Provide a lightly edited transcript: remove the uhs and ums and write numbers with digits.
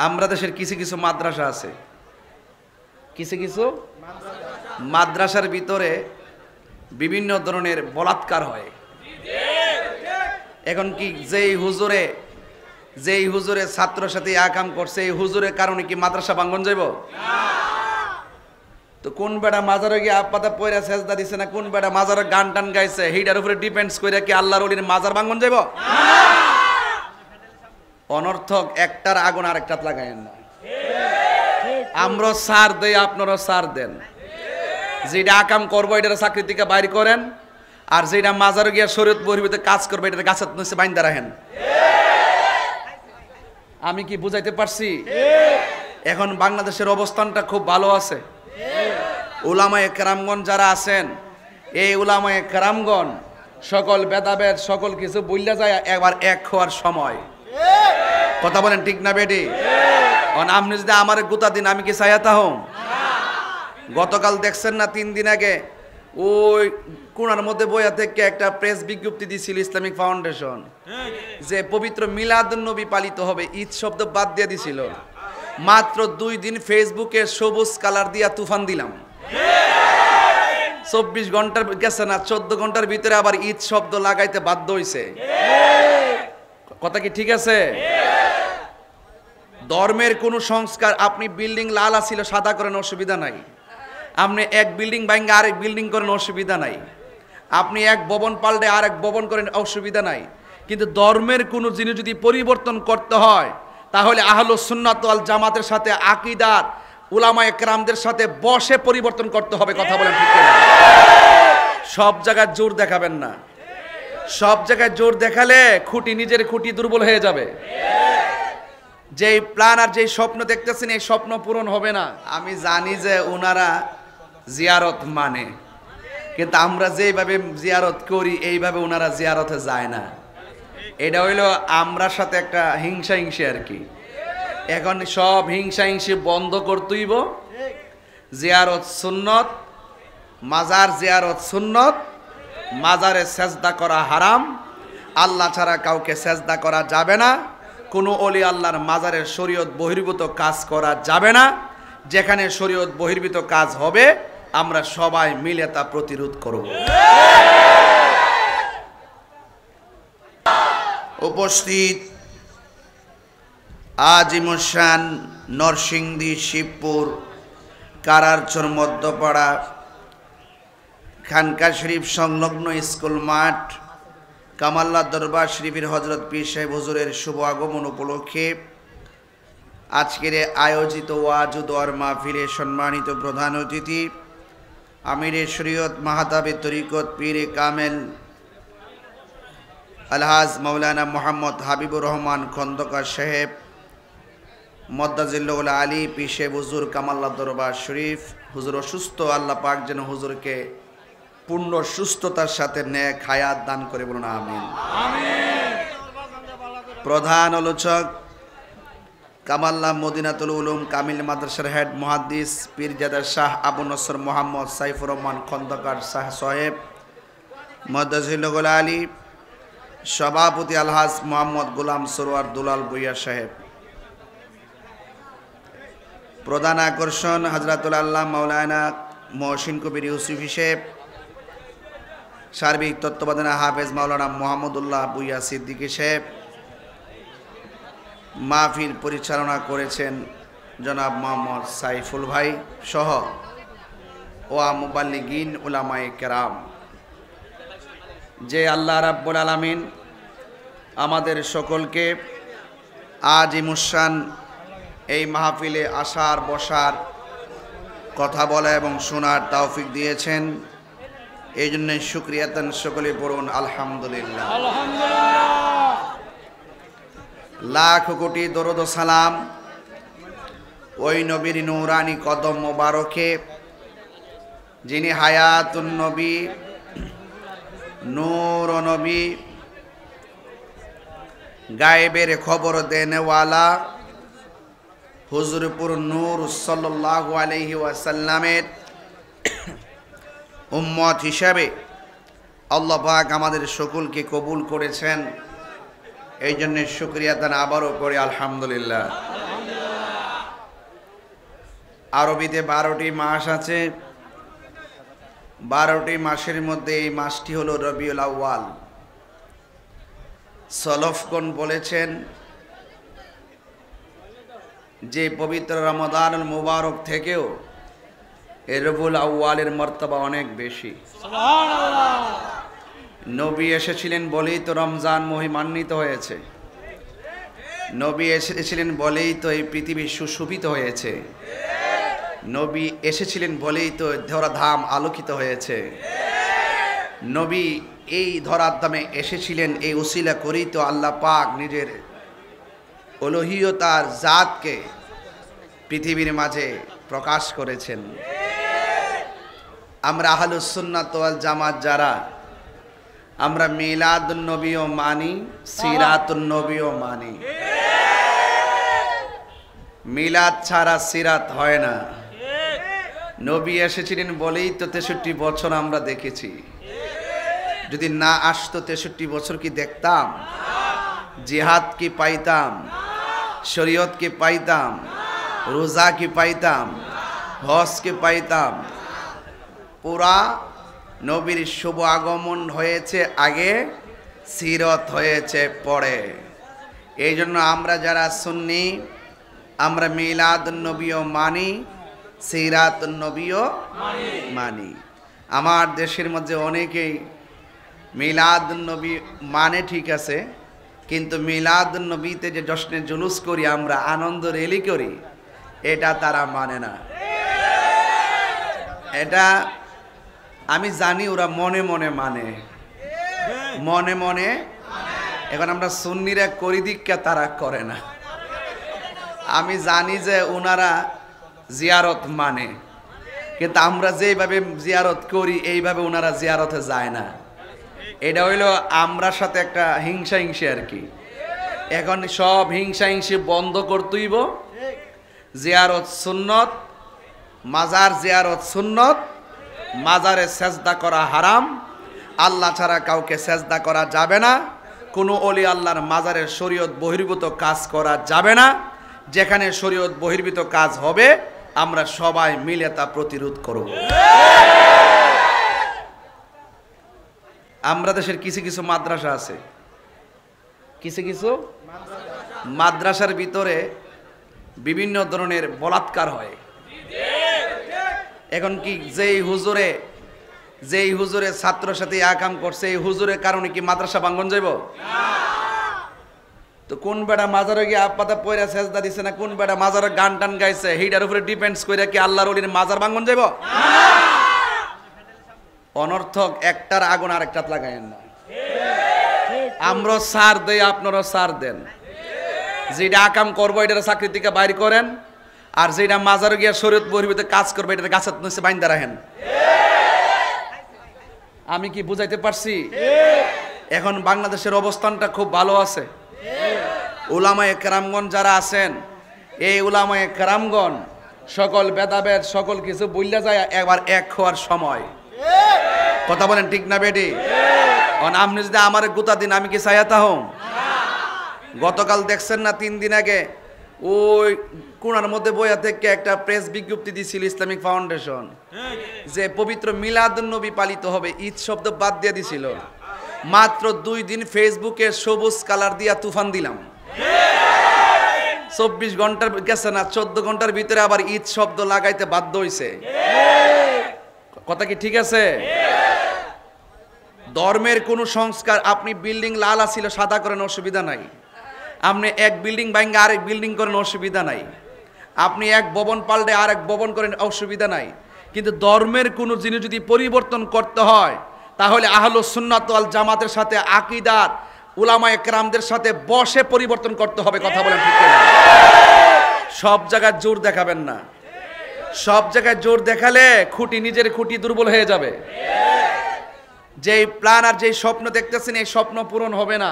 আমরা দেশের কিছু কিছু মাদ্রাসা আছে, কিছু কিছু মাদ্রাসার ভিতরে বিভিন্ন ধরনের বলাৎকার হয়। এখন কি যেই হুজুরে ছাত্রের সাথে আকাম করছে, এই হুজুরের কারণে কি মাদ্রাসা ভাঙ্গন যাইব? তো কোন বেটা মাজারে গিয়ে আপাতা পয়রা সেজদা দিছে না, কোন বেটা মাজারে গান টান গাইছে, এইটার উপরে ডিপেন্ডস করে কি আল্লাহর ওলির মাজার ভাঙ্গন যাইব? অনর্থক একটার আগুন আরেকটাত লাগায়েন না। আমরা সার দেই, আপনারা সার দেন। যেটা আকাম করবো এটার চাকরি থেকে বাইর করেন, আর যেটা মাজারে গিয়া শরীয়ত বহির্ভূত কাজ করবে এটা গাছের নিচে বাইন্দা রাখেন। আমি কি বুঝাইতে পারছি? এখন বাংলাদেশের অবস্থানটা খুব ভালো আছে। উলামায়ে কেরামগণ যারা আছেন, এই উলামায়ে কেরামগণ সকল ভেদাভেদ সকল কিছু বইলা যায় একবার এক হওয়ার সময়। কথা বলেন ঠিক না বেটি? আপনি যদি আমার গোটা দিন আমি কি চাইতা হম? গতকাল দেখছেন না, 3 দিন আগে ওই কোনার মধ্যে বইয়া থেকে একটা প্রেস বিজ্ঞপ্তি দিয়েছিল ইসলামিক ফাউন্ডেশন, যে পবিত্র মিলাদুন্নবী পালিত হবে, ঈদ শব্দ বাদ দিয়ে দিছিল। মাত্র 2 দিন ফেসবুকে সবুজ কালার দিয়া তুফান দিলাম। 24 ঘন্টার গেছে না, 14 ঘন্টার ভিতরে আবার ঈদ শব্দ লাগাইতে বাধ্য হইছে। কথা কি ঠিক আছে? ধর্মের কোন সংস্কার, আপনি বিল্ডিং লাল ছিল সাদা করেন, অসুবিধা নাই। আপনি এক বিল্ডিং ভাঙ্গা আরেক বিল্ডিং করেন, অসুবিধা নাই। আপনি এক ভবন পাল্টে আরেক ভবন করেন, অসুবিধা নাই। কিন্তু ধর্মের কোন জিনিস যদি পরিবর্তন করতে হয়, তাহলে আহলুস সুন্নাত ওয়াল জামাতের সাথে আকীদার উলামায়ে কেরামদের সাথে বসে পরিবর্তন করতে হবে। কথা বলেন ঠিক না? সব জায়গায় জোর দেখাবেন না। সব জায়গায় জোর দেখালে নিজের খুঁটি দুর্বল হয়ে যাবে। যেই প্ল্যান আর যেই স্বপ্ন দেখতেছেন, এই স্বপ্ন পূরণ হবে না। আমি জানি যে ওনারা জিয়ারত মানে, কিন্তু আমরা যেভাবে জিয়ারত করি এইভাবে ওনারা জিয়ারতে যায় না। এটা হইলো আমরার সাথে একটা হিংসা আর কি। এখন সব হিংসা বন্ধ করতেইব। জিয়ারত সুন্নত, মাজার জিয়ারত সুন্নত, মাজারে সেজদা করা হারাম। আল্লাহ ছাড়া কাউকে সেজদা করা যাবে না। কোনো ওলি আল্লাহর মাজারের শরীয়ত বহির্ভূত কাজ করা যাবে না। যেখানে শরীয়ত বহির্ভূত কাজ হবে আমরা সবাই মিলে তা প্রতিরোধ করব। উপস্থিত আজিমুসান নরসিংদী শিবপুর কারারচর মধ্যপাড়া খানকা শরীফ সংলগ্ন স্কুল মাঠ কামাল্লা দরবার শরীফের হযরত পীর সাহেব হুজুরের শুভ আগমন উপলক্ষে আজকের আয়োজিত ওয়াজ ও দোয়ার মাহফিলে সম্মানিত প্রধান অতিথি আমিরে শরীয়ত মাহতাবে তরিকত পীরে কামেল আলহাজ মাওলানা মোহাম্মদ হাবিবুর রহমান খন্দকার সাহেব মদ্দাজিল্লাহুল আলী পীর সাহেব হুজুর কামাল্লা দরবার শরীফ, হুজুর অসুস্থ, আল্লাহ পাক যেন হুজুরকে পূর্ণ সুস্থতার সাথে নেক হায়াত দান করে, বলুন আমিন। প্রধান আলোচক কামাল্লা মদিনাতুল উলুম কামিল মাদ্রাসার হেড মুহাদ্দিস পীরজাদা শাহ আবু নসর মোহাম্মদ সাইফুর রহমান খন্দকার শাহ সাহেব মদ্দাজিল্লাহুল আলী, সভাপতি আলহাজ মোহাম্মদ গোলাম সরোয়ার দুলাল ভূঁইয়া সাহেব, প্রধান আকর্ষণ হযরতুল আল্লাহ মাওলানা মহসিন কবির ইউসুফী সাহেব, সার্বিক তত্ত্বাবধানে হাফেজ মাওলানা মোহাম্মদুল্লাহ ভূঁইয়া সিদ্দিকী সাহেব। মাহফিল পরিচালনা করেছেন জনাব মোহাম্মদ সাইফুল ভাই সহ ওয়া মুবাল্লিগিন উলামায়ে কেরাম। যে আল্লাহ রাব্বুল আলামিন আমাদের সকলকে আজিমুসান এই মাহফিলে আসার বসার কথা বলা এবং শোনার তৌফিক দিয়েছেন, এই জন্য শুকরিয়াতান সকলে পড়ুন আলহামদুলিল্লাহ। লাখ কোটি দরুদ ও সালাম ওই নবীর নূরানি কদম মোবারকে যিনি হায়াতুন নবী, নূর নবী, গায়েবের খবর দেনেওয়ালা হুজুরপুর নূর সাল্লাল্লাহু আলাইহি ওয়াসাল্লামের উম্মত হিসাবে আল্লাহ পাক আমাদের সকলকে কবুল করেছেন, এই জন্য শুকরিয়া দান আবারও করি আলহামদুলিল্লাহ। আরবিতে 12টি মাস আছে। 12টি মাসের মধ্যে এই মাসটি হলো রবিউল আউয়াল। সলফগণ বলেছেন যে পবিত্র রমাদানুল মুবারক থেকেও এই রবিউল আউয়ালের মর্তবা অনেক বেশি। সুবহানাল্লাহ। নবী এসেছিলেন বলেই তো রমজান মহিমান্বিত হয়েছে। নবী এসেছিলেন বলেই তো এই পৃথিবী সুশোভিত হয়েছে। নবী এসেছিলেন বলেই তো ধরাধাম আলোকিত হয়েছে। নবী এই ধরাধামে এসেছিলেন, এই উসিলা করেই তো আল্লাহ পাক নিজের অলৌহিকতার জাতকে পৃথিবীর মাঝে প্রকাশ করেছেন। আমরা আহলুস সুন্নাত ওয়াল জামাত যারা, আমরা মিলাদুন নবীও মানি, সিরাতুন নবীও মানি। মিলাদ ছাড়া সিরাত হয় না। নবী এসেছিলেন বলেই তো 63 বছর আমরা দেখেছি। যদি না আসতো 63 বছর কি দেখতাম? জিহাদ কি পাইতাম? শরীয়ত কি পাইতাম? রোজা কি পাইতাম? হজ কি পাইতাম? পুরা নবীর শুভ আগমন হয়েছে আগে, সিরত হয়েছে পরে। এই জন্য আমরা যারা সুন্নি, আমরা মিলাদুন নবীও মানি, সিরাতুন নবীও মানি। আমার দেশের মধ্যে অনেকেই মিলাদুন নবী মানে ঠিক আছে, কিন্তু মিলাদুন নবীতে যে জশ্নে জুলুস করি আমরা, আনন্দ রেলি করি, এটা তারা মানে না। এটা আমি জানি ওরা মনে মনে মানে, মনে মনে। এখন আমরা সুন্নিরা করি দীক্ষা, তারা করে না। আমি জানি যে ওনারা জিয়ারত মানে, কিন্তু আমরা যেভাবে জিয়ারত করি এইভাবে ওনারা জিয়ারতে যায় না। এটা হইলো আমরার সাথে একটা হিংসা আর কি। এখন সব হিংসা বন্ধ করতেইব। জিয়ারত সুন্নত, মাজার জিয়ারত সুন্নত, মাজারে সেজদা করা হারাম। আল্লাহ ছাড়া কাউকে সেজদা করা যাবে না। কোনো ওলি আল্লাহর মাজারের শরীয়ত বহির্ভূত কাজ করা যাবে না। যেখানে শরীয়ত বহির্ভূত কাজ হবে আমরা সবাই মিলে তা প্রতিরোধ করব। আমরা দেশের কিছু কিছু মাদ্রাসা আছে, কিছু কিছু মাদ্রাসার ভিতরে বিভিন্ন ধরনের বলাৎকার হয়। এখন কি যেই হুজুরে ছাত্রের সাথে আকাম করছে, এই হুজুরের কারণে কি মাদ্রাসা ভাঙ্গন যাইব? তো কোন বেটা মাজারে গিয়ে আপাতা পয়রা সেজদা দিছে না, কোন বেটা মাজারে গান টান গাইছে, সেইটার উপরে ডিপেন্ডস করে কি আল্লাহর ওলির মাজার ভাঙ্গন যাইব? অনর্থক একটার আগুন আরেকটাত লাগায়েন না। আমরা সার দেই, আপনারা সার দেন। যেটা আকাম করবো এটা চাকরি থেকে বাইর করেন, আর যেটা মাজারে গিয়ে শরীয়ত বহির্ভূত কাজ করবে এটা গাছের নিচে বাইন্দা রাখেন। আমি কি বুঝাইতে পারছি? এখন বাংলাদেশের অবস্থানটা খুব ভালো আছে। উলামায়ে কেরামগণ যারা আছেন, এই উলামায়ে কেরামগণ সকল ভেদাভেদ সকল কিছু বললে যায় একবার এক হওয়ার সময়। কথা বলেন ঠিক না বেটি? আপনি যদি আমার গোটা দিন আমি কি চাইতা হম? গতকাল দেখছেন না, 3 দিন আগে ওই কোণার মধ্যে বইয়া থেকে একটা প্রেস বিজ্ঞপ্তি দিয়েছিল ইসলামিক ফাউন্ডেশন, যে পবিত্র মিলাদুন নবী পালিত হবে, ঈদ শব্দ বাদ দিয়ে দিছিল। মাত্র 2 দিন ফেসবুকে সবুজ কালার দিয়া তুফান দিলাম। 24 ঘন্টার গেছে না, 14 ঘন্টার ভিতরে আবার ঈদ শব্দ লাগাইতে বাধ্য হইছে। কথা কি ঠিক আছে? ধর্মের কোন সংস্কার, আপনি বিল্ডিং লাল ছিল সাদা করেন, অসুবিধা নাই। আপনি এক বিল্ডিং ভাঙ্গে আরেক বিল্ডিং করেন, অসুবিধা নাই। আপনি এক ভবন পাল্টে আরেক ভবন করেন, অসুবিধা নাই। কিন্তু ধর্মের কোনো জিনিস যদি পরিবর্তন করতে হয়, তাহলে আহলুস সুন্নাত ওয়াল জামাতের সাথে আকীদার উলামায়ে কেরামদের সাথে বসে পরিবর্তন করতে হবে। কথা বলেন ঠিক না? সব জায়গায় জোর দেখাবেন না। সব জায়গায় জোর দেখালে নিজের খুঁটি দুর্বল হয়ে যাবে। যেই প্ল্যান আর যেই স্বপ্ন দেখতেছেন, এই স্বপ্ন পূরণ হবে না।